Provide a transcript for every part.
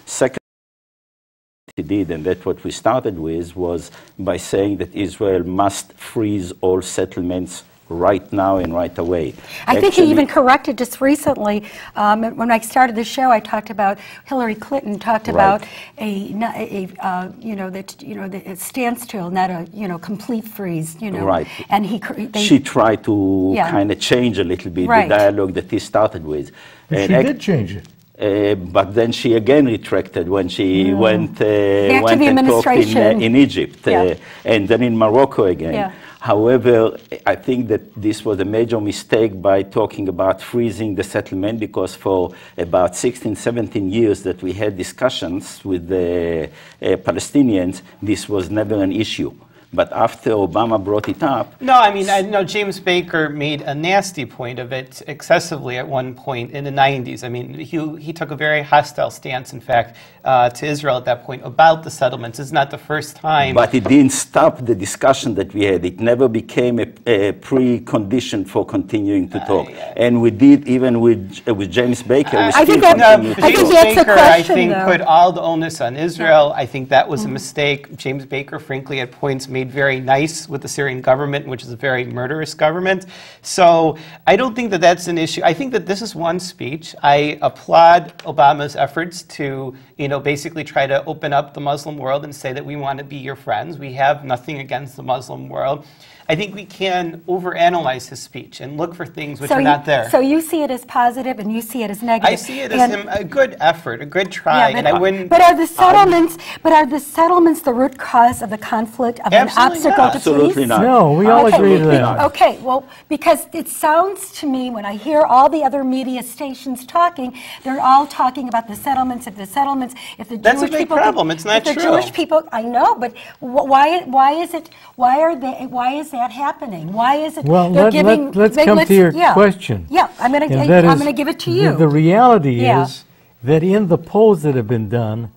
Second, he did, and that's what we started with, was by saying that Israel must freeze all settlements right now and right away. I think he even corrected just recently. When I started the show, I talked about Hillary Clinton talked about a standstill, not a complete freeze. Right. And she tried to kind of change a little bit the dialogue that he started with. And she did change it. But then she again retracted when she went and talked in Egypt, and then in Morocco again. Yeah. However, I think that this was a major mistake by talking about freezing the settlement, because for about 16, 17 years that we had discussions with the Palestinians, this was never an issue. But after Obama brought it up... No, I mean, I know James Baker made a nasty point of it excessively at one point in the 90s. I mean, he took a very hostile stance, in fact, to Israel at that point about the settlements. It's not the first time. But it didn't stop the discussion that we had. It never became a precondition for continuing to talk. And we did, even with James Baker, we still continued to talk. James Baker, I think, put all the onus on Israel. I think that was a mistake. James Baker, frankly, at points made very nice with the Syrian government, which is a very murderous government. So I don't think that that's an issue. I think that this is one speech. I applaud Obama's efforts to, basically try to open up the Muslim world and say that we want to be your friends. We have nothing against the Muslim world. I think we can overanalyze his speech and look for things which are not there. So you see it as positive and you see it as negative. I see it as a good effort, a good try, and I wouldn't. But are the settlements, the root cause of the conflict, of an obstacle to peace? Absolutely not. No, we all agree to that. Okay, well, because it sounds to me when I hear all the other media stations talking, they're all talking about the settlements. If the settlements, if the That's Jewish a big people, problem. It's not if true. the Jewish people, I know, but why is it? Why is that happening? Why is it? Well, let's come to your question. Yeah, I'm going to give it to you. The reality is that in the polls that have been done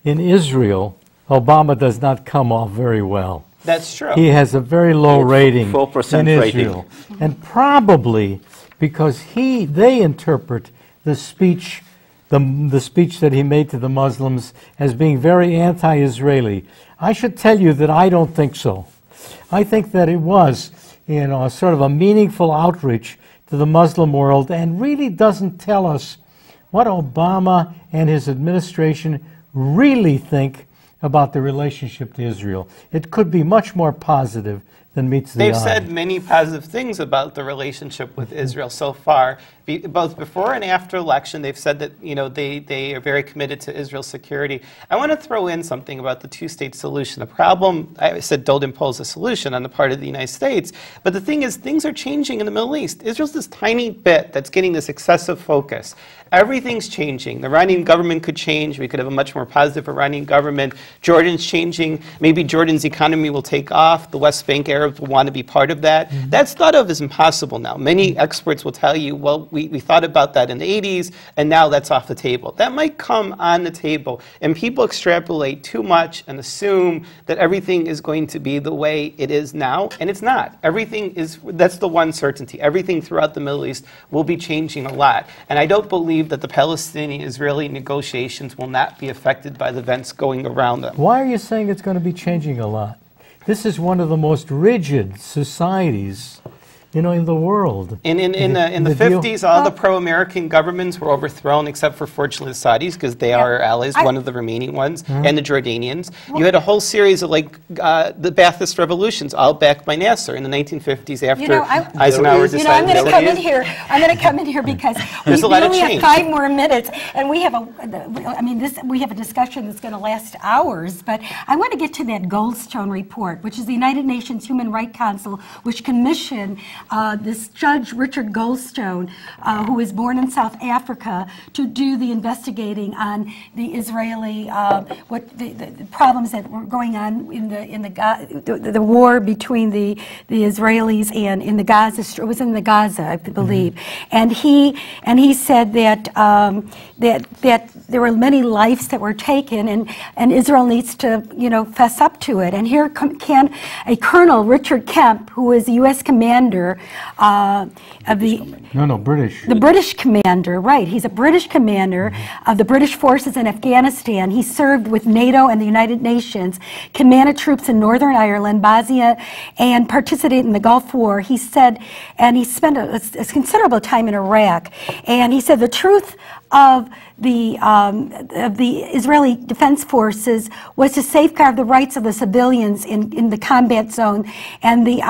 in Israel, Obama does not come off very well. That's true. He has a very low rating 4% in Israel, and probably because they interpret the speech. The speech that he made to the Muslims as being very anti-Israeli. I should tell you that I don't think so. I think that it was, sort of a meaningful outreach to the Muslim world, and really doesn't tell us what Obama and his administration really think about the relationship to Israel. It could be much more positive than meets the eye. They've said many positive things about the relationship with Israel so far, both before and after election. They've said that they are very committed to Israel's security. I want to throw in something about the two-state solution. The problem, I said, don't impose a solution on the part of the United States. But the thing is, things are changing in the Middle East. Israel's this tiny bit that's getting this excessive focus. Everything's changing. The Iranian government could change. We could have a much more positive Iranian government. Jordan's changing. Maybe Jordan's economy will take off. The West Bank Arabs will want to be part of that. That's thought of as impossible now. Many experts will tell you, well, we thought about that in the 80s, and now that's off the table. That might come on the table, and people extrapolate too much and assume that everything is going to be the way it is now, and it's not. Everything is, that's the one certainty. Everything throughout the Middle East will be changing a lot, and I don't believe that the Palestinian-Israeli negotiations will not be affected by the events going around them. Why are you saying it's going to be changing a lot? This is one of the most rigid societies, in the world. In the 50s, all the pro-American governments were overthrown, except for, fortunately, the Saudis, because they are our allies, one of the remaining ones, and the Jordanians. You had a whole series of, the Ba'athist revolutions, all backed by Nasser in the 1950s after Eisenhower decided I'm going to come in here because we only have 5 more minutes, and we have a discussion that's going to last hours, but I want to get to that Goldstone report, which is the United Nations Human Rights Council, which commissioned this Judge Richard Goldstone, who was born in South Africa, to do the investigating on the Israeli the problems that were going on in the war between the Israelis and in the Gaza. It was in the Gaza, I believe, and he said that that there were many lives that were taken, and Israel needs to fess up to it. And here can a Colonel Richard Kemp, who was a U.S. commander commander of the... No, British. The British commander, right. He's a British commander of the British forces in Afghanistan. He served with NATO and the United Nations, commanded troops in Northern Ireland, Bosnia, and participated in the Gulf War. He said, and he spent a considerable time in Iraq, and he said the truth of the Israeli Defense Forces was to safeguard the rights of the civilians in the combat zone, and the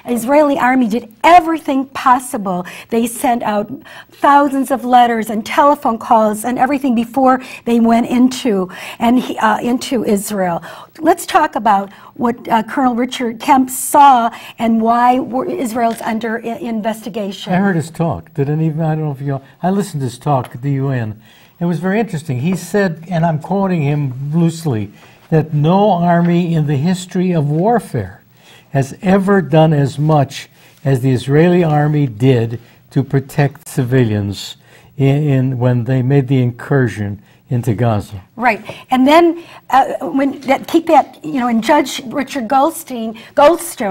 Israeli army did everything possible. They sent out thousands of letters and telephone calls and everything before they went into Israel. Let's talk about what Colonel Richard Kemp saw and why Israel's under investigation. I heard his talk. I don't know if you. I listened to his talk at the UN. It was very interesting. He said, and I'm quoting him loosely, that no army in the history of warfare has ever done as much as the Israeli army did to protect civilians when they made the incursion into Gaza. Right, and then and Judge Richard Goldstone,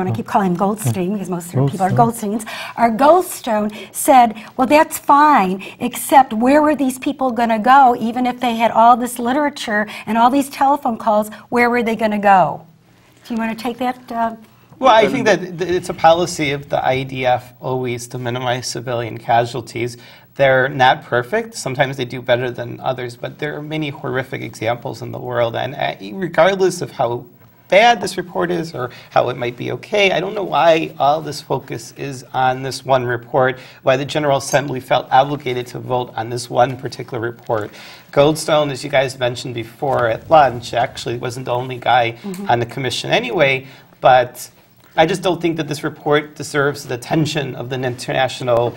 I keep calling him Goldstein because most people are Goldsteins, Goldstone said, well, that's fine, except where were these people going to go, even if they had all this literature and all these telephone calls, where were they going to go? Do you want to take that? Well, I think that it's a policy of the IDF always to minimize civilian casualties. They're not perfect. Sometimes they do better than others, but there are many horrific examples in the world. And regardless of how bad this report is or how it might be okay, I don't know why all this focus is on this one report, why the General Assembly felt obligated to vote on this one particular report. Goldstone, as you guys mentioned before at lunch, actually wasn't the only guy on the commission anyway, but I just don't think that this report deserves the attention of the international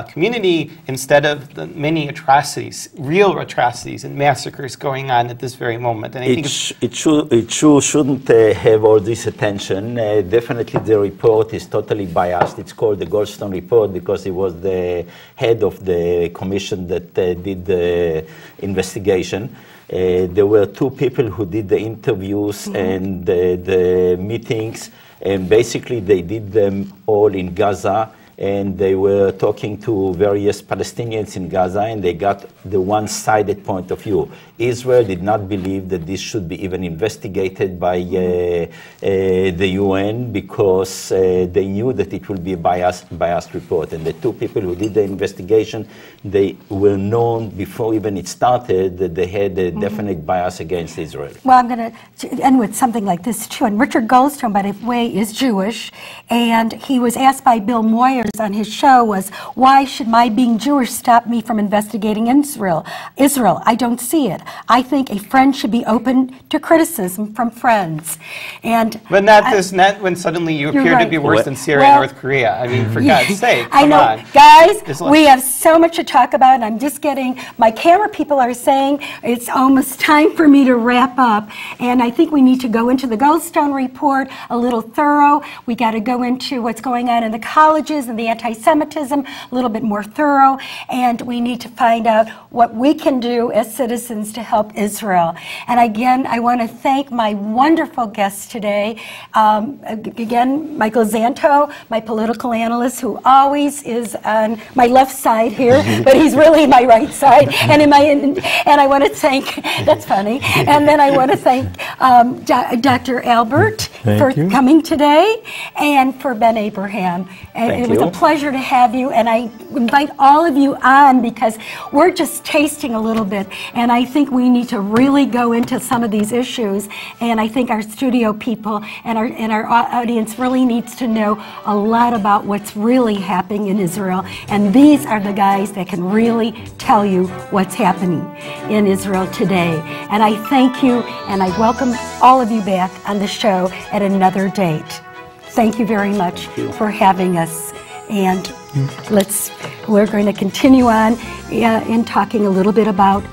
community instead of the many atrocities, real atrocities and massacres going on at this very moment. And I think it shouldn't have all this attention. Definitely the report is totally biased. It's called the Goldstone report because he was the head of the commission that did the investigation. There were two people who did the interviews and the meetings. And basically, they did them all in Gaza, and they were talking to various Palestinians in Gaza, and they got the one-sided point of view. Israel did not believe that this should be even investigated by the UN because they knew that it would be a biased report. And the two people who did the investigation, they were known before even it started that they had a definite bias against Israel. Well, I'm going to end with something like this, too. And Richard Goldstone, by the way, is Jewish, and he was asked by Bill Moyers on his show was, why should my being Jewish stop me from investigating Israel? I don't see it. I think a friend should be open to criticism from friends. But not when suddenly you appear to be worse than Syria and North Korea. I mean, for God's sake, I know. Guys, we have so much to talk about, and I'm just getting, my camera people are saying it's almost time for me to wrap up. And I think we need to go into the Goldstone report a little thorough. We got to go into what's going on in the colleges and the anti-Semitism a little bit more thorough. And we need to find out what we can do as citizens to help Israel. And again, I want to thank my wonderful guests today. Again, Michael Zanto, my political analyst, who always is on my left side here, but he's really my right side. And I want to thank, that's funny, and then I want to thank Dr. Albert for coming today, and for Ben Abraham. And it was a pleasure to have you, and I invite all of you on because we're just tasting a little bit, and I think we need to really go into some of these issues, and I think our studio people and our audience really needs to know a lot about what's really happening in Israel, and these are the guys that can really tell you what's happening in Israel today. And I thank you, and I welcome all of you back on the show at another date. Thank you very much for having us, and we're going to continue on in talking a little bit about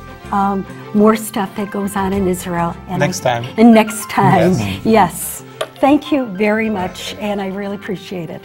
more stuff that goes on in Israel. And next time. Yes. Thank you very much, and I really appreciate it.